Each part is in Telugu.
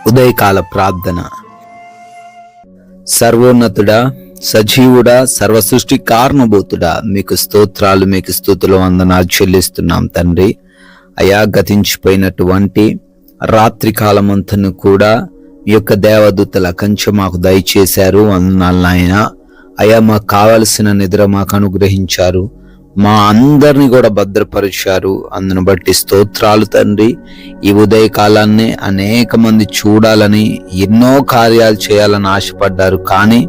ఉదయకాల ప్రార్థన. సర్వోన్నతుడా, సజీవుడా, సర్వ సృష్టి కారణభూతుడా, మీకు స్తోత్రాలు, మీకు స్తుతులు, వందనాలు చెల్లిస్తున్నాం తండ్రి. అయా, గతించిపోయినటువంటి రాత్రి కాలమంతను కూడా మీ యొక్క దేవదూతల కంచె మాకు దయచేశారు. వందనాలు నాయన. అయా, మాకు కావలసిన నిద్ర మాకు అనుగ్రహించారు, మా అందరిని కూడా భద్రపరిచారు. అందును బట్టి స్తోత్రాలు తండ్రి. ఈ ఉదయకాలాన్ని అనేక మంది చూడాలని, ఎన్నో కార్యాలు చేయాలని ఆశపడ్డారు, కానీ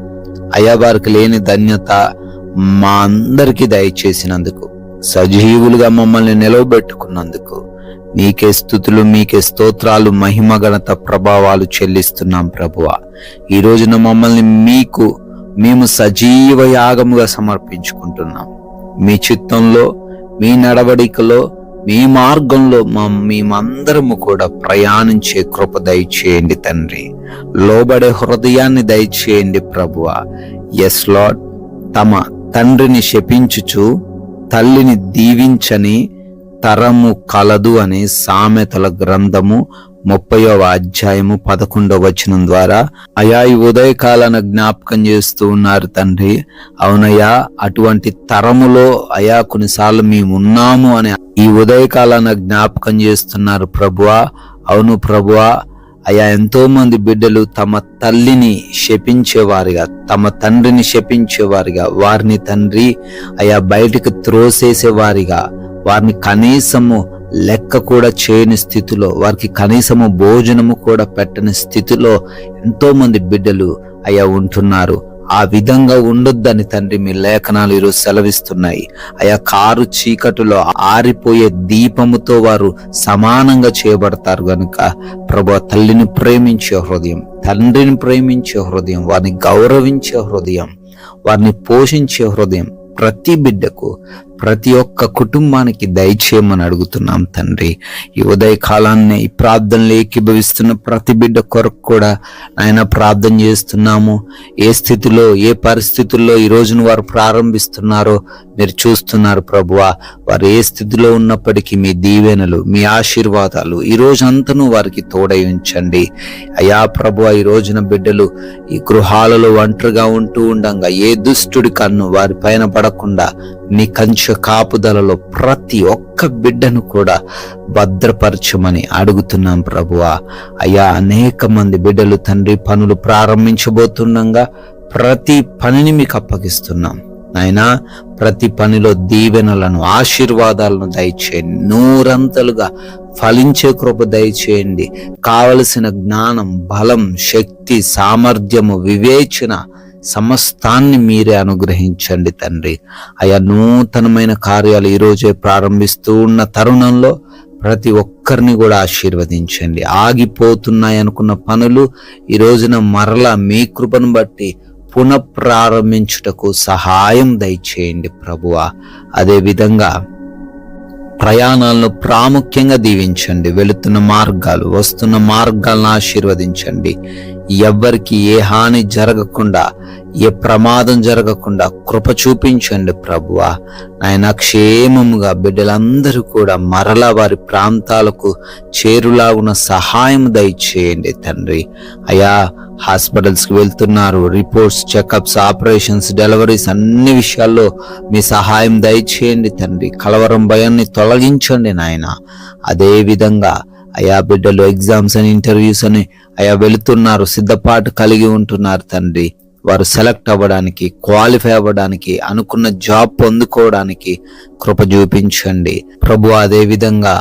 అయా వారికి లేని ధన్యత మా అందరికీ దయచేసినందుకు, సజీవులుగా మమ్మల్ని నిలవబెట్టుకున్నందుకు మీకే స్తుతులు, మీకే స్తోత్రాలు, మహిమ, ఘనత, ప్రభావాలు చెల్లిస్తున్నాం ప్రభువా. ఈ రోజున మమ్మల్ని మేము సజీవ యాగముగా సమర్పించుకుంటున్నాం. మీ చిత్తంలో, మీ నడవడికలో, మీ మార్గంలో మేమందరము కూడా ప్రయాణించే కృప దయచేయండి తండ్రి. లోబడే హృదయాన్ని దయచేయండి ప్రభువా. Yes lord. తమ తండ్రిని శపించుచు తల్లిని దీవించని తరము కలదు అనే సామెతల గ్రంథము 30వ అధ్యాయము 11వ వచనం ద్వారా అయా ఈ ఉదయకాలాన జ్ఞాపకం చేస్తూ ఉన్నారు తండ్రి. అవునయ్యా, అటువంటి తరములో అయా కొన్నిసార్లు మేము ఉన్నాము అని ఈ ఉదయకాలాన జ్ఞాపకం చేస్తున్నారు ప్రభువా. అవును ప్రభువా. అయా, ఎంతో మంది బిడ్డలు తమ తల్లిని శపించేవారిగా, తమ తండ్రిని శపించేవారిగా, వారిని తండ్రి అయా బయటకు త్రోసేసేవారిగా, వారిని కనీసము లెక్క కూడా చేయని స్థితిలో, వారికి కనీసము భోజనము కూడా పెట్టని స్థితిలో ఎంతో మంది బిడ్డలు అయా ఉంటున్నారు. ఆ విధంగా ఉండొద్దని తండ్రి మీ లేఖనాలు ఈరోజు సెలవిస్తున్నాయి. అయా, కారు చీకటిలో ఆరిపోయే దీపముతో వారు సమానంగా చేయబడతారు గనుక ప్రభు, తల్లిని ప్రేమించే హృదయం, తండ్రిని ప్రేమించే హృదయం, వారిని గౌరవించే హృదయం, వారిని పోషించే హృదయం ప్రతి బిడ్డకు, ప్రతి ఒక్క కుటుంబానికి దయచేయమని అడుగుతున్నాం తండ్రి. ఈ ఉదయకాలాన్ని ఈ ప్రార్థనలు ఏకీభవిస్తున్న ప్రతి బిడ్డ కొరకు కూడా ఆయన ప్రార్థన చేస్తున్నాము. ఏ స్థితిలో, ఏ పరిస్థితుల్లో ఈ రోజును వారు ప్రారంభిస్తున్నారో మీరు చూస్తున్నారు ప్రభువా. వారు ఏ స్థితిలో ఉన్నప్పటికీ మీ దీవెనలు, మీ ఆశీర్వాదాలు ఈ రోజంతను వారికి తోడై ఉంచండి. అయా ప్రభువా, ఈ రోజున బిడ్డలు ఈ గృహాలలో ఒంటరిగా ఉంటూ ఉండంగా ఏ దుష్టుడి కన్ను వారి పైన పడకుండా నీ కంచె కాపుదలలో ప్రతి ఒక్క బిడ్డను కూడా భద్రపరచమని అడుగుతున్నాం ప్రభువా. అయ్యా, అనేక మంది బిడ్డలు తండ్రి పనులు ప్రారంభించబోతుండగా ప్రతి పనిని మీకు అప్పగిస్తున్నాం నాయనా. ప్రతి పనిలో దీవెనలను, ఆశీర్వాదాలను దయచేయండి. నూరంతలుగా ఫలించే కృప దయచేయండి. కావలసిన జ్ఞానం, బలం, శక్తి, సామర్థ్యము, వివేచన సమస్తాన్ని మీరే అనుగ్రహించండి తండ్రి. అయా, నూతనమైన కార్యాలు ఈరోజే ప్రారంభిస్తూ ఉన్న తరుణంలో ప్రతి ఒక్కరిని కూడా ఆశీర్వదించండి. ఆగిపోతున్నాయనుకున్న పనులు ఈ రోజున మరలా మీ కృపను బట్టి పునఃప్రారంభించుటకు సహాయం దయచేయండి ప్రభువా. అదేవిధంగా ప్రయాణాలను ప్రాముఖ్యంగా దీవించండి. వెళుతున్న మార్గాలు, వస్తున్న మార్గాలను ఆశీర్వదించండి. ఎవ్వరికి ఏ హాని జరగకుండా, ఏ ప్రమాదం జరగకుండా కృప చూపించండి ప్రభువా. నాయన, క్షేమముగా బిడ్డలందరూ కూడా మరలా వారి ప్రాంతాలకు చేరులాగున సహాయం దయచేయండి తండ్రి. అయా, హాస్పిటల్స్కి వెళ్తున్నారు, రిపోర్ట్స్, చెకప్స్, ఆపరేషన్స్, డెలివరీస్ అన్ని విషయాల్లో మీ సహాయం దయచేయండి తండ్రి. కలవరం, భయాన్ని తొలగించండి నాయన. అదే విధంగా అయా బిడ్డలు ఎగ్జామ్స్ అని, ఇంటర్వ్యూస్ అని అయా వెళుతున్నారు, సిద్ధపాటు కలిగి ఉంటున్నారు తండ్రి. వారు సెలెక్ట్ అవ్వడానికి, క్వాలిఫై అవ్వడానికి, అనుకున్న జాబ్ పొందుకోవడానికి కృప చూపించండి ప్రభు. అదే విధంగా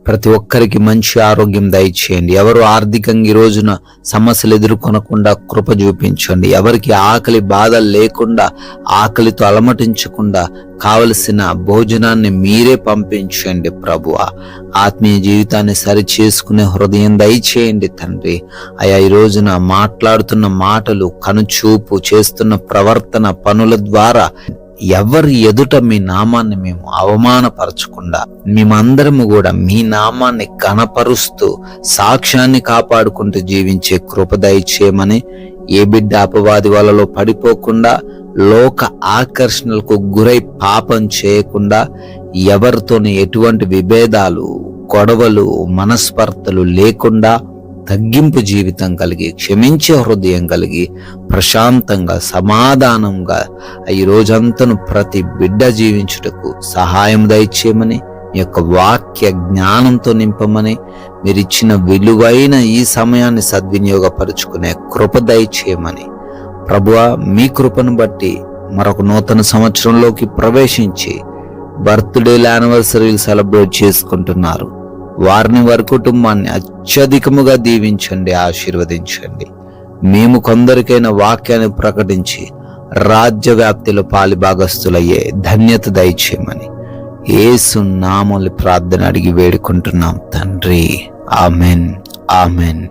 ప్రతి ఒక్కరికి మంచి ఆరోగ్యం దయచేయండి. ఎవరు ఆర్థికంగా ఈ రోజున సమస్యలు ఎదుర్కొనకుండా కృప చూపించండి. ఎవరికి ఆకలి బాధలు లేకుండా, ఆకలితో అలమటించకుండా కావలసిన భోజనాన్ని మీరే పంపించండి ప్రభువా. ఆత్మీయ జీవితాన్ని సరి చేసుకునే హృదయం దయచేయండి తండ్రి. అయా, ఈ రోజున మాట్లాడుతున్న మాటలు, కనుచూపు, చేస్తున్న ప్రవర్తన, పనుల ద్వారా ఎవరి ఎదుట మీ నామాన్ని మేము అవమానపరచకుండా, మేమందరము కూడా మీ నామాన్ని ఘనపరుస్తూ సాక్ష్యాన్ని కాపాడుకుంటూ జీవించే కృప దయచేయమని, ఏ బిడ్డ అపవాది వలలో పడిపోకుండా, లోక ఆకర్షణలకు గురై పాపం చేయకుండా, ఎవరితోని ఎటువంటి విభేదాలు, గొడవలు, మనస్పర్ధలు లేకుండా తగ్గింపు జీవితం కలిగి, క్షమించే హృదయం కలిగి, ప్రశాంతంగా సమాధానంగా ఈ రోజంతను ప్రతి బిడ్డ జీవించుటకు సహాయం దయచేయమని, మీ యొక్క వాక్య జ్ఞానంతో నింపమని, మీరు ఇచ్చిన విలువైన ఈ సమయాన్ని సద్వినియోగపరుచుకునే కృప దయచేయమని, ప్రభువా మీ కృపను బట్టి మరొక నూతన సంవత్సరంలోకి ప్రవేశించి బర్త్డేలు, యానివర్సరీలు సెలబ్రేట్ చేసుకుంటున్నారు. వారిని, వారి కుటుంబాన్ని అత్యధికముగా దీవించండి, ఆశీర్వదించండి. మేము కొందరికైన వాక్యాన్ని ప్రకటించి రాజ్య వ్యాప్తిలో పాలి భాగస్థులయ్యే ధన్యత దయచేయమని యేసు నామములో ప్రార్థన అడిగి వేడుకుంటున్నాం తండ్రి. Amen, amen.